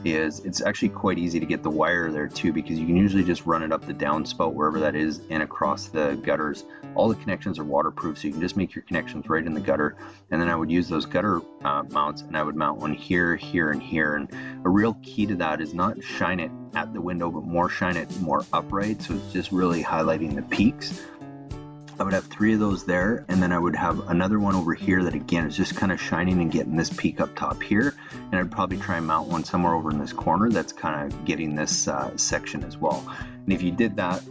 is it's actually quite easy to get the wire there too, because you can usually just run it up the downspout wherever that is and across the gutters. All the connections are waterproof, so you can just make your connections right in the gutter. And then I would use those gutter mounts, and I would mount one here, here, and here. And a real key to that is not shine it at the window, but more shine it more upright, so it's just really highlighting the peaks. I would have 3 of those there, and then I would have another one over here that again is just kind of shining and getting this peak up top here. And I'd probably try and mount one somewhere over in this corner that's kind of getting this section as well. And if you did that,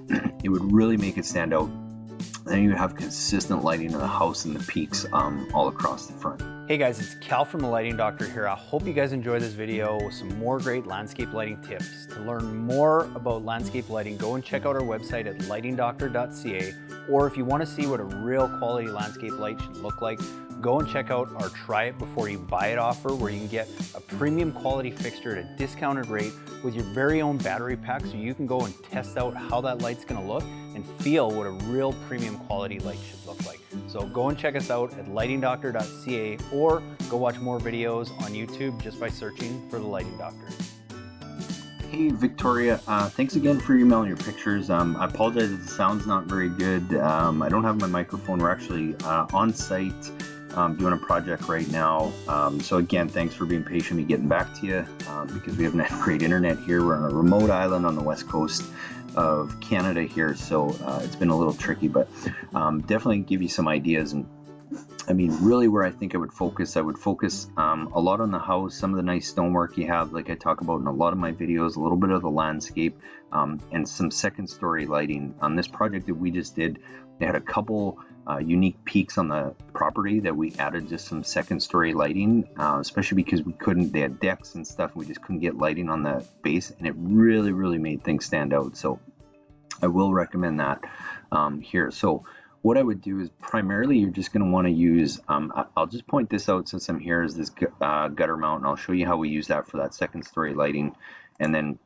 it would really make it stand out. Then you have consistent lighting of the house and the peaks all across the front. Hey guys, it's Cal from the Lighting Doctor here. I hope you guys enjoy this video with some more great landscape lighting tips. To learn more about landscape lighting, go and check out our website at lightingdoctor.ca, or if you want to see what a real quality landscape light should look like, go and check out our Try It Before You Buy It offer, where you can get a premium quality fixture at a discounted rate with your very own battery pack, so you can go and test out how that light's going to look and feel what a real premium quality light should look like. So go and check us out at lightingdoctor.ca, or go watch more videos on YouTube just by searching for the Lighting Doctor. Hey Victoria, thanks again for emailing your pictures. I apologize if the sound's not very good. I don't have my microphone. We're actually on site doing a project right now. So again, thanks for being patient and getting back to you because we haven't had great internet here. We're on a remote island on the west coast of Canada here, so it's been a little tricky, but definitely give you some ideas. And I mean, really where I think I would focus a lot on the house, some of the nice stonework you have, like I talk about in a lot of my videos, a little bit of the landscape, and some second story lighting. On this project that we just did, they had a couple unique peaks on the property that we added just some second story lighting, especially because they had decks and stuff, we just couldn't get lighting on the base, and it really made things stand out. So I will recommend that here. So what I would do is primarily you're just going to want to use, I'll just point this out since I'm here, is this gutter mount, and I'll show you how we use that for that second story lighting. And then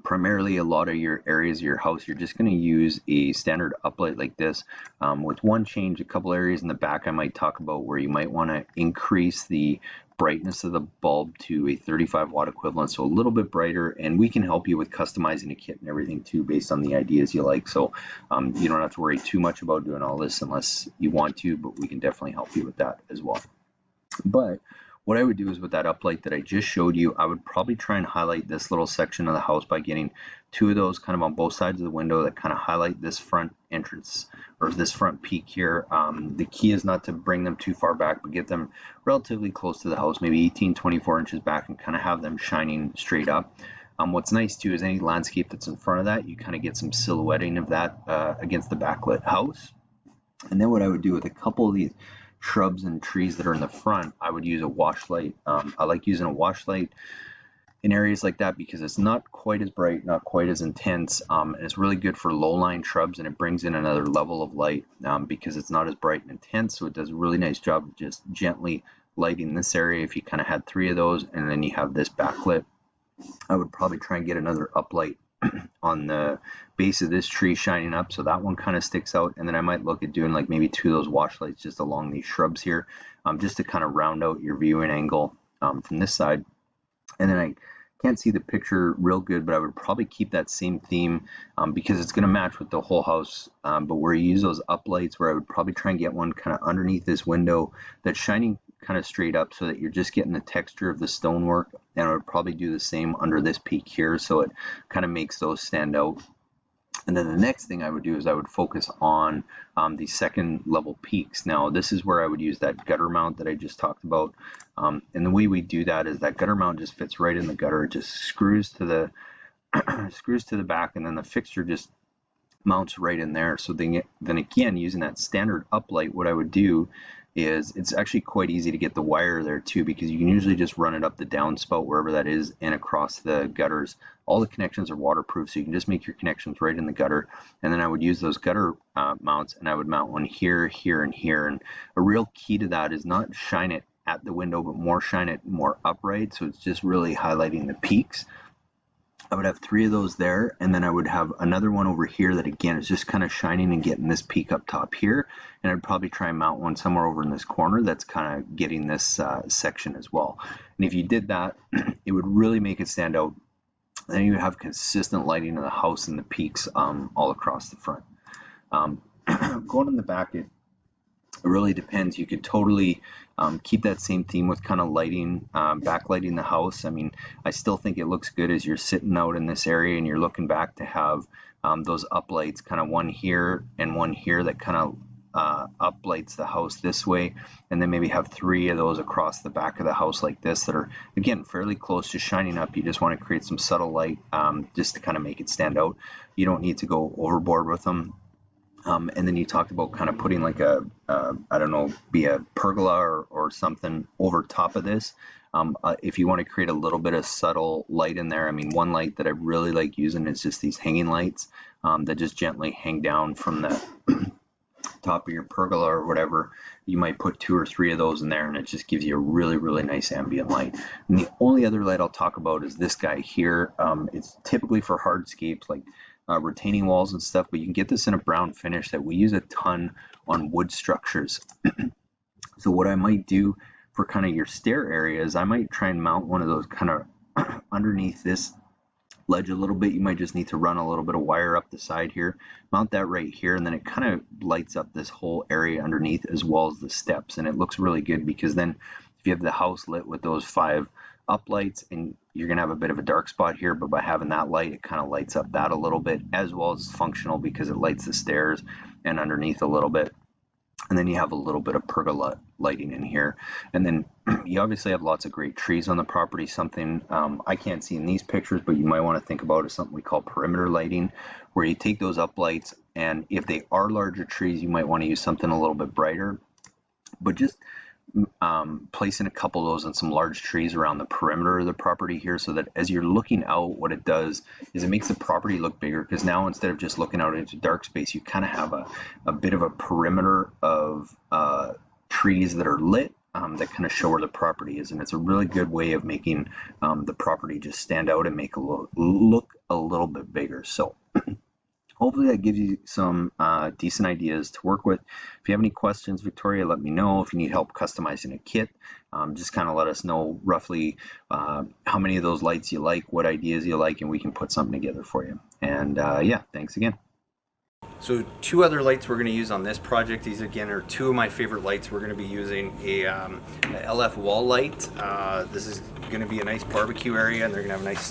primarily a lot of your areas of your house, you're just going to use a standard uplight like this, with one change. A couple areas in the back I might talk about where you might want to increase the brightness of the bulb to a 35 watt equivalent, so a little bit brighter, and we can help you with customizing a kit and everything too based on the ideas you like. So you don't have to worry too much about doing all this unless you want to, but we can definitely help you with that as well. But what I would do is with that uplight that I just showed you, I would probably try and highlight this little section of the house by getting 2 of those kind of on both sides of the window that kind of highlight this front entrance or this front peak here. The key is not to bring them too far back, but get them relatively close to the house, maybe 18-24 inches back, and kind of have them shining straight up. What's nice too is any landscape that's in front of that, you kind of get some silhouetting of that against the backlit house. And then what I would do with a couple of these shrubs and trees that are in the front, I would use a wash light. I like using a wash light in areas like that because it's not quite as bright, not quite as intense, and it's really good for low-lying shrubs, and it brings in another level of light because it's not as bright and intense, so it does a really nice job of just gently lighting this area. If you kind of had 3 of those and then you have this backlit, I would probably try and get another uplight on the base of this tree shining up, so that one kind of sticks out. And then I might look at doing like maybe 2 of those wash lights just along these shrubs here, just to kind of round out your viewing angle from this side. And then I can't see the picture real good, but I would probably keep that same theme because it's going to match with the whole house, but where you use those uplights, where I would probably try and get one kind of underneath this window that's shining kind of straight up so that you're just getting the texture of the stonework. And I would probably do the same under this peak here, so it kind of makes those stand out. And then the next thing I would do is I would focus on the second level peaks. Now this is where I would use that gutter mount that I just talked about, and the way we do that is that gutter mount just fits right in the gutter. It just screws to the screws to the back, and then the fixture just mounts right in there. So then again, using that standard uplight, what I would do is it's actually quite easy to get the wire there too, because you can usually just run it up the downspout wherever that is and across the gutters. All the connections are waterproof, so you can just make your connections right in the gutter. And then I would use those gutter mounts, and I would mount one here, here, and here. And a real key to that is not shine it at the window, but more shine it more upright, so it's just really highlighting the peaks. I would have 3 of those there, and then I would have another one over here that again is just kind of shining and getting this peak up top here, and I'd probably try and mount one somewhere over in this corner that's kind of getting this section as well. And if you did that, it would really make it stand out. Then you would have consistent lighting in the house and the peaks all across the front. Going in the back, it really depends. You could totally keep that same theme with kind of lighting, backlighting the house. I mean, I still think it looks good as you're sitting out in this area and you're looking back to have those uplights, kind of one here and one here that kind of uplights the house this way, and then maybe have 3 of those across the back of the house like this that are again fairly close to shining up. You just want to create some subtle light just to kind of make it stand out. You don't need to go overboard with them. And then you talked about kind of putting like I don't know, be a pergola or something over top of this. If you want to create a little bit of subtle light in there, I mean, one light that I really like using is just these hanging lights that just gently hang down from the top of your pergola or whatever. You might put 2 or 3 of those in there, and it just gives you a really, really nice ambient light. And the only other light I'll talk about is this guy here. It's typically for hardscapes, like retaining walls and stuff, but you can get this in a brown finish that we use a ton on wood structures. So what I might do for kind of your stair areas, I might try and mount one of those kind of underneath this ledge a little bit. You might just need to run a little bit of wire up the side here, mount that right here, and then it kind of lights up this whole area underneath as well as the steps, and it looks really good because then if you have the house lit with those 5 up lights, and you're gonna have a bit of a dark spot here, but by having that light, it kind of lights up that a little bit, as well as functional because it lights the stairs and underneath a little bit. And then you have a little bit of pergola lighting in here. And then you obviously have lots of great trees on the property. Something I can't see in these pictures, but you might want to think about is something we call perimeter lighting, where you take those up lights, and if they are larger trees, you might want to use something a little bit brighter, but just placing a couple of those on some large trees around the perimeter of the property here, so that as you're looking out, what it does is it makes the property look bigger, because now instead of just looking out into dark space, you kind of have a bit of a perimeter of trees that are lit that kind of show where the property is, and it's a really good way of making the property just stand out and make a look a little bit bigger. So hopefully that gives you some decent ideas to work with. If you have any questions, Victoria, let me know. If you need help customizing a kit, just kind of let us know roughly how many of those lights you like, what ideas you like, and we can put something together for you. And yeah, thanks again. So 2 other lights we're going to use on this project. These again are 2 of my favorite lights. We're going to be using a LF wall light. This is going to be a nice barbecue area, and they're going to have a nice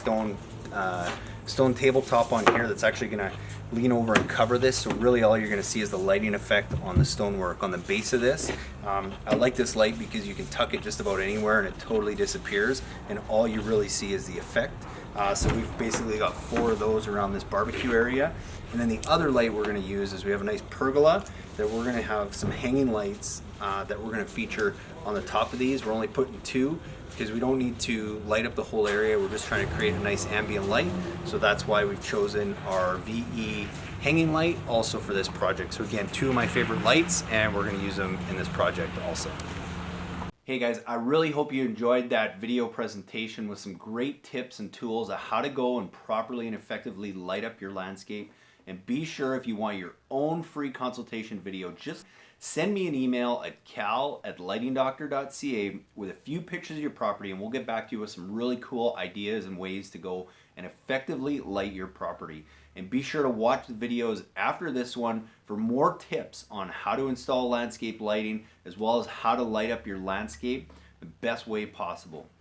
stone tabletop on here that's actually going to lean over and cover this. So really all you're going to see is the lighting effect on the stonework on the base of this. I like this light because you can tuck it just about anywhere and it totally disappears, and all you really see is the effect. So we've basically got 4 of those around this barbecue area. And then the other light we're going to use is we have a nice pergola that we're going to have some hanging lights that we're going to feature on the top of these. We're only putting 2 because we don't need to light up the whole area. We're just trying to create a nice ambient light. So that's why we've chosen our VE hanging light also for this project. So again, 2 of my favorite lights, and we're going to use them in this project also. Hey guys, I really hope you enjoyed that video presentation with some great tips and tools on how to go and properly and effectively light up your landscape. And be sure, if you want your own free consultation video, just send me an email at cal@lightingdoctor.ca with a few pictures of your property, and we'll get back to you with some really cool ideas and ways to go and effectively light your property. And be sure to watch the videos after this one for more tips on how to install landscape lighting, as well as how to light up your landscape the best way possible.